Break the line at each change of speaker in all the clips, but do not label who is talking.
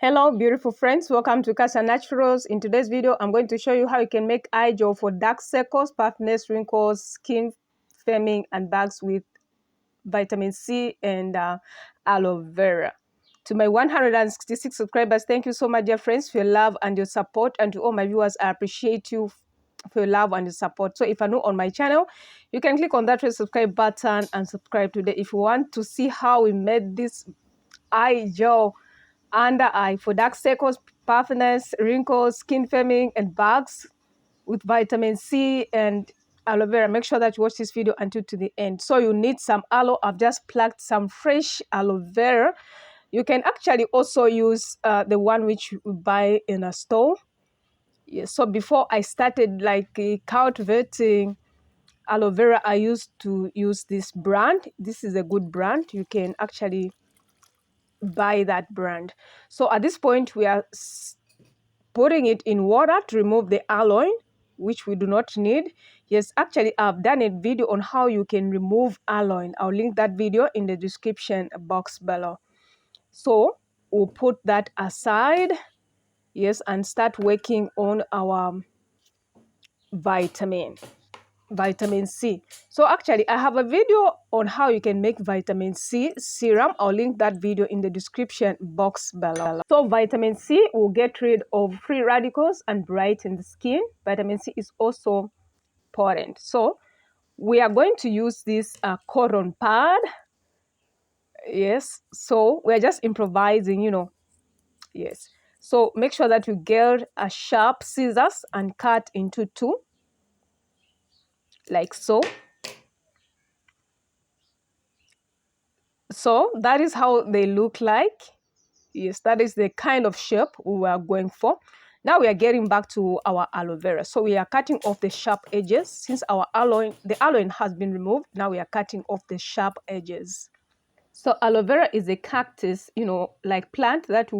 Hello beautiful friends, welcome to Cassia Naturals. In today's video I'm going to show you how you can make eye gel for dark circles, puffiness, wrinkles, skin firming and bags with vitamin C and aloe vera. To my 166 subscribers, thank you so much dear friends for your love and your support, and to all my viewers, I appreciate you for your love and your support. So if you're new on my channel, you can click on that red subscribe button and subscribe today if you want to see how we made this eye gel under eye for dark circles, puffiness, wrinkles, skin firming, and bags with vitamin C and aloe vera. Make sure that you watch this video until to the end. So you need some aloe. I've just plucked some fresh aloe vera. You can actually also use the one which you buy in a store. Yes. So before I started cultivating aloe vera, I used to use this brand. This is a good brand. You can actually buy that brand. So at this point we are putting it in water to remove the aloin, which we do not need. Yes, actually I've done a video on how you can remove aloin. I'll link that video in the description box below. So we'll put that aside, yes, and start working on our vitamin C. So actually I have a video on how you can make vitamin C serum. I'll link that video in the description box below. So vitamin C will get rid of free radicals and brighten the skin. Vitamin C is also potent. So we are going to use this cotton pad. Yes, so we're just improvising, yes. So make sure that you get a sharp scissors and cut into two, like so. So that is how they look like. Yes, that is the kind of shape we were going for. Now we are getting back to our aloe vera. So we are cutting off the sharp edges. Since the aloin has been removed, now we are cutting off the sharp edges. So aloe vera is a cactus, like plant that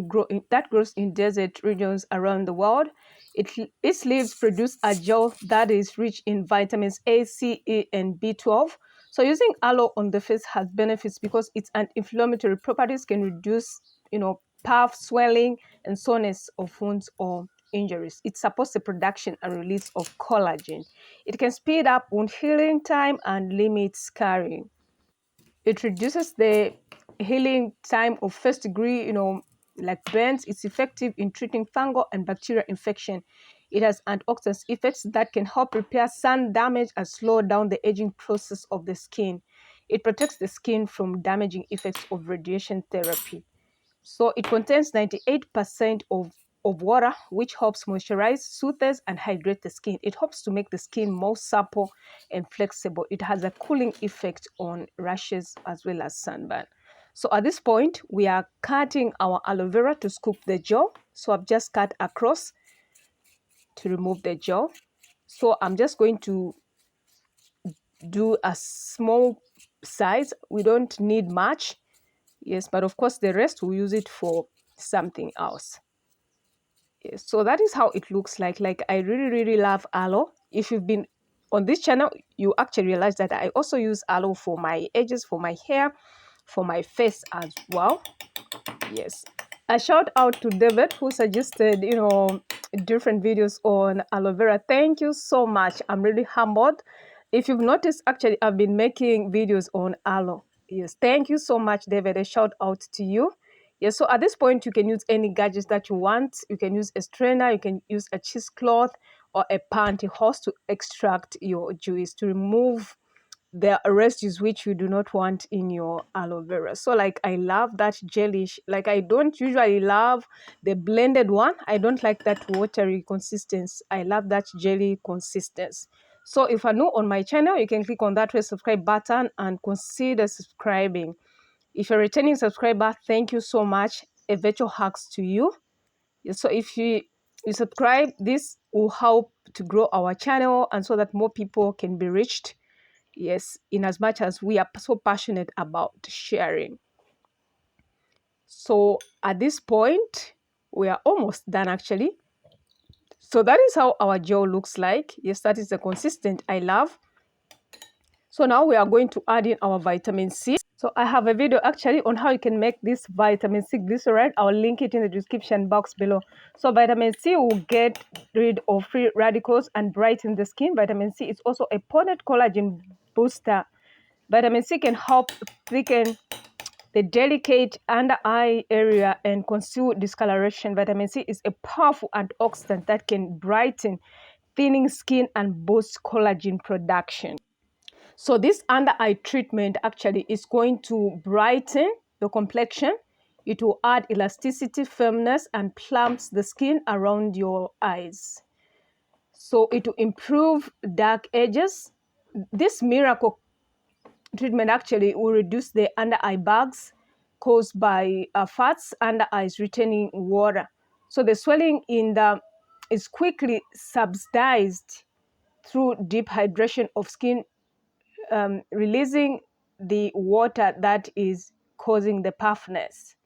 grows in desert regions around the world. Its leaves produce a gel that is rich in vitamins A, C, E, and B12. So using aloe on the face has benefits because its anti-inflammatory properties can reduce, puff, swelling, and soreness of wounds or injuries. It supports the production and release of collagen. It can speed up wound healing time and limit scarring. It reduces the healing time of first degree, like burns. It's effective in treating fungal and bacterial infection. It has antioxidant effects that can help repair sun damage and slow down the aging process of the skin. It protects the skin from damaging effects of radiation therapy. So it contains 98% of water, which helps moisturize, soothes, and hydrate the skin. It helps to make the skin more supple and flexible. It has a cooling effect on rashes as well as sunburn. So at this point, we are cutting our aloe vera to scoop the gel. So I've just cut across to remove the gel. So I'm just going to do a small size. We don't need much. Yes, but of course the rest we'll use it for something else. Yes, so that is how it looks like. Like, I really love aloe. If you've been on this channel, you actually realize that I also use aloe for my edges, for my hair, for my face as well. Yes, a shout out to David who suggested different videos on aloe vera. Thank you so much. I'm really humbled. If you've noticed, actually I've been making videos on aloe. Yes, thank you so much, David. A shout out to you. Yes, so at this point you can use any gadgets that you want. You can use a strainer, you can use a cheesecloth or a pantyhose to extract your juice, to remove the residues which you do not want in your aloe vera. So like, I love that gelish. Like, I don't usually love the blended one. I don't like that watery consistency. I love that jelly consistency. So if you're new on my channel, you can click on that red subscribe button and consider subscribing. If you're a returning subscriber, thank you so much. A virtual hugs to you. So if you subscribe, this will help to grow our channel and so that more people can be reached. Yes, in as much as we are so passionate about sharing. So at this point, we are almost done actually. So that is how our gel looks like. Yes, that is the consistent I love. So now we are going to add in our vitamin C. So I have a video actually on how you can make this vitamin C glycerite. I'll link it in the description box below. So vitamin C will get rid of free radicals and brighten the skin. Vitamin C is also a potent collagen booster. Vitamin C can help thicken the delicate under eye area and conceal discoloration. Vitamin C is a powerful antioxidant that can brighten thinning skin and boost collagen production. So this under eye treatment actually is going to brighten your complexion. It will add elasticity, firmness, and plumps the skin around your eyes. So it will improve dark edges. This miracle treatment actually will reduce the under eye bags caused by fats under eyes retaining water. So the swelling is quickly subsidized through deep hydration of skin, releasing the water that is causing the puffiness.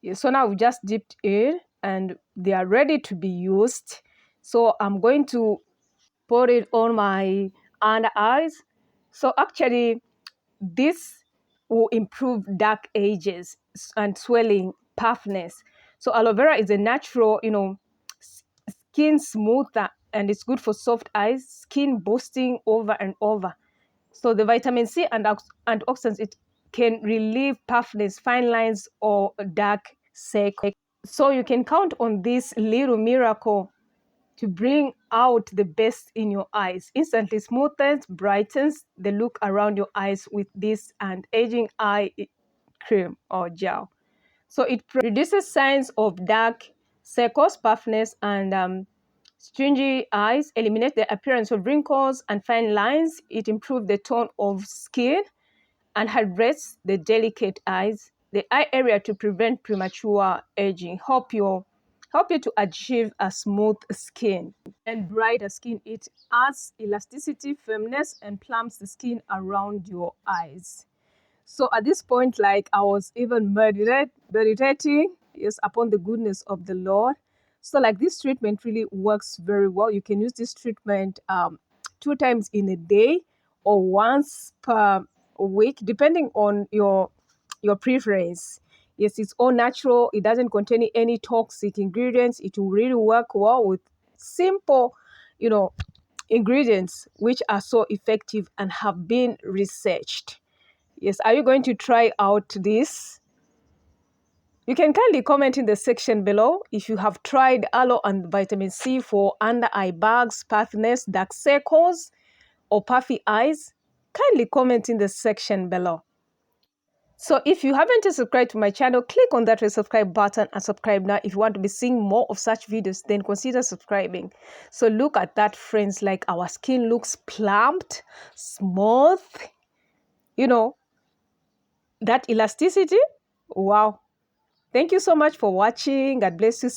Yeah, so now we just dipped in and they are ready to be used. So I'm going to put it on my under eyes. So actually this will improve dark edges and swelling, puffiness. So aloe vera is a natural, skin smoother, and it's good for soft eyes, skin boosting over and over. So the vitamin C and antioxidants, it can relieve puffiness, fine lines, or dark circles. So you can count on this little miracle to bring out the best in your eyes. Instantly smoothens, brightens the look around your eyes with this anti-aging eye cream or gel. So it reduces signs of dark circles, puffiness, and stringy eyes, eliminates the appearance of wrinkles and fine lines. It improves the tone of skin and hydrates the delicate eyes, the eye area, to prevent premature aging. Help you to achieve a smooth skin and brighter skin. It adds elasticity, firmness, and plumps the skin around your eyes. So at this point, like, I was even meditating, yes, upon the goodness of the Lord. So like, this treatment really works very well. You can use this treatment 2 times in a day or once per week, depending on your preference. Yes, it's all natural. It doesn't contain any toxic ingredients. It will really work well with simple, ingredients, which are so effective and have been researched. Yes, are you going to try out this? You can kindly comment in the section below if you have tried aloe and vitamin C for under eye bags, puffiness, dark circles, or puffy eyes. Kindly comment in the section below. So if you haven't subscribed to my channel, click on that red subscribe button and subscribe now. If you want to be seeing more of such videos, then consider subscribing. So look at that, friends, like our skin looks plumped, smooth, that elasticity. Wow. Thank you so much for watching. God bless you.